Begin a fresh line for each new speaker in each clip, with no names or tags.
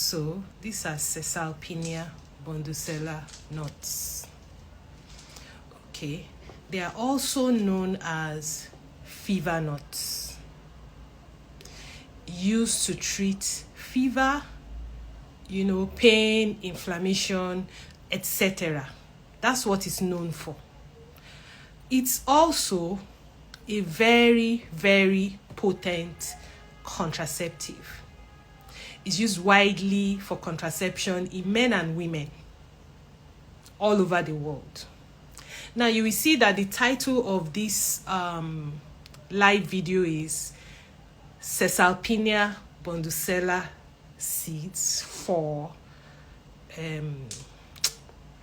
So these are Cesalpinia Bonducella nuts. Okay, they are also known as fever nuts, used to treat fever, pain, inflammation, etc. That's what it's known for. It's also a very, very potent contraceptive. It's used widely for contraception in men and women all over the world. Now, you will see that the title of this live video is Cesalpinia Bonducella seeds for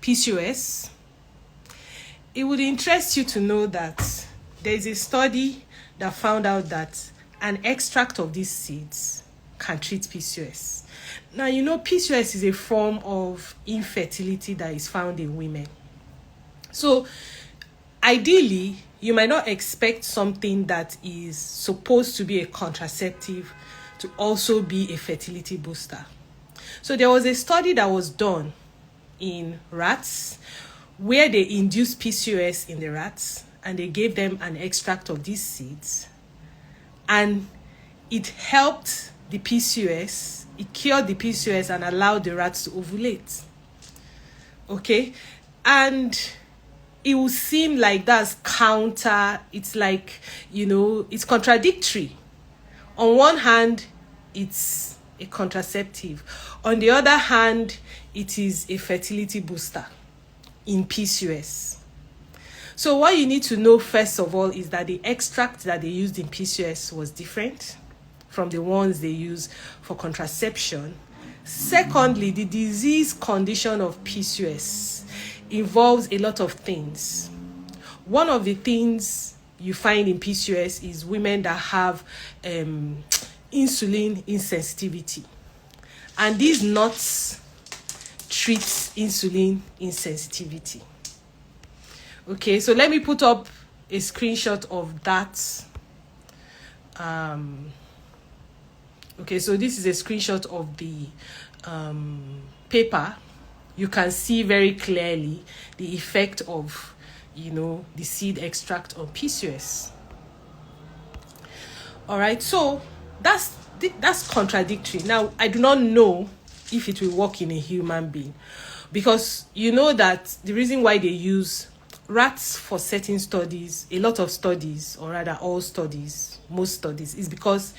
PCOS. It would interest you to know that there is a study that found out that an extract of these seeds can treat PCOS. Now, PCOS is a form of infertility that is found in women. So, ideally, you might not expect something that is supposed to be a contraceptive to also be a fertility booster. So, there was a study that was done in rats where they induced PCOS in the rats and they gave them an extract of these seeds, and it helped the PCOS, it cured the PCOS and allowed the rats to ovulate. Okay? And it will seem like that's counter, it's like, it's contradictory. On one hand, it's a contraceptive. On the other hand, it is a fertility booster in PCOS. So what you need to know first of all is that the extract that they used in PCOS was different from the ones they use for contraception. Secondly, the disease condition of PCOS involves a lot of things. One of the things you find in PCOS is women that have insulin insensitivity. And these nuts treat insulin insensitivity. Okay, so let me put up a screenshot of that. Okay, so this is a screenshot of the paper. You can see very clearly the effect of, the seed extract on PCOS. All right, so that's contradictory. Now, I do not know if it will work in a human being, because that the reason why they use rats for certain studies, a lot of studies, or rather all studies, most studies, is because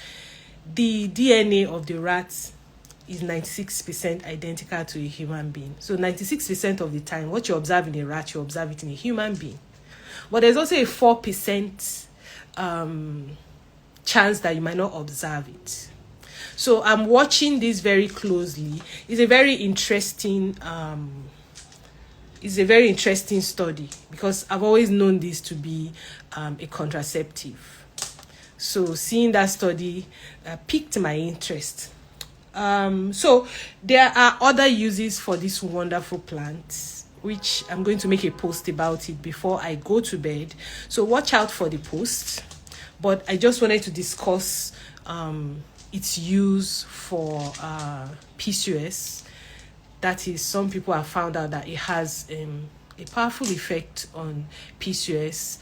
the DNA of the rats is 96% identical to a human being. So 96% of the time, what you observe in a rat, you observe it in a human being. But there's also a 4% chance that you might not observe it. So I'm watching this very closely. It's a very interesting study, because I've always known this to be a contraceptive. So seeing that study piqued my interest. So there are other uses for this wonderful plant, which I'm going to make a post about it before I go to bed. So watch out for the post. But I just wanted to discuss its use for PCOS. That is, some people have found out that it has a powerful effect on PCOS,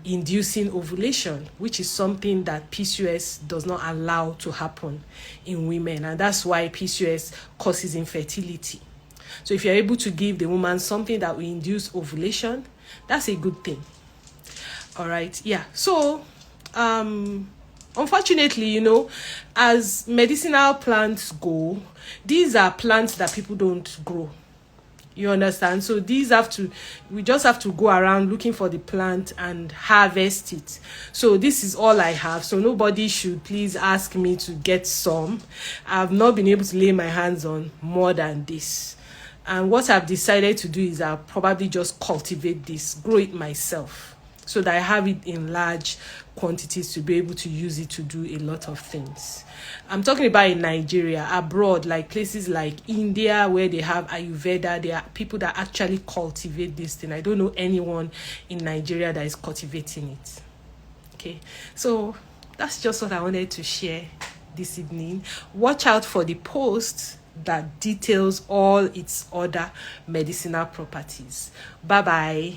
inducing ovulation, which is something that PCOS does not allow to happen in women. And that's why PCOS causes infertility. So if you're able to give the woman something that will induce ovulation, that's a good thing. All right. Yeah. So, unfortunately, as medicinal plants go, these are plants that people don't grow. You understand? So we just have to go around looking for the plant and harvest it. So this is all I have. So nobody should please ask me to get some. I've not been able to lay my hands on more than this. And what I've decided to do is I'll probably just cultivate this, grow it myself, so that I have it in large quantities to be able to use it to do a lot of things. I'm talking about in Nigeria. Abroad, like places like India, where they have Ayurveda, there are people that actually cultivate this thing. I don't know anyone in Nigeria that is cultivating it. Okay, so that's just what I wanted to share this evening. Watch out for the post that details all its other medicinal properties. Bye bye.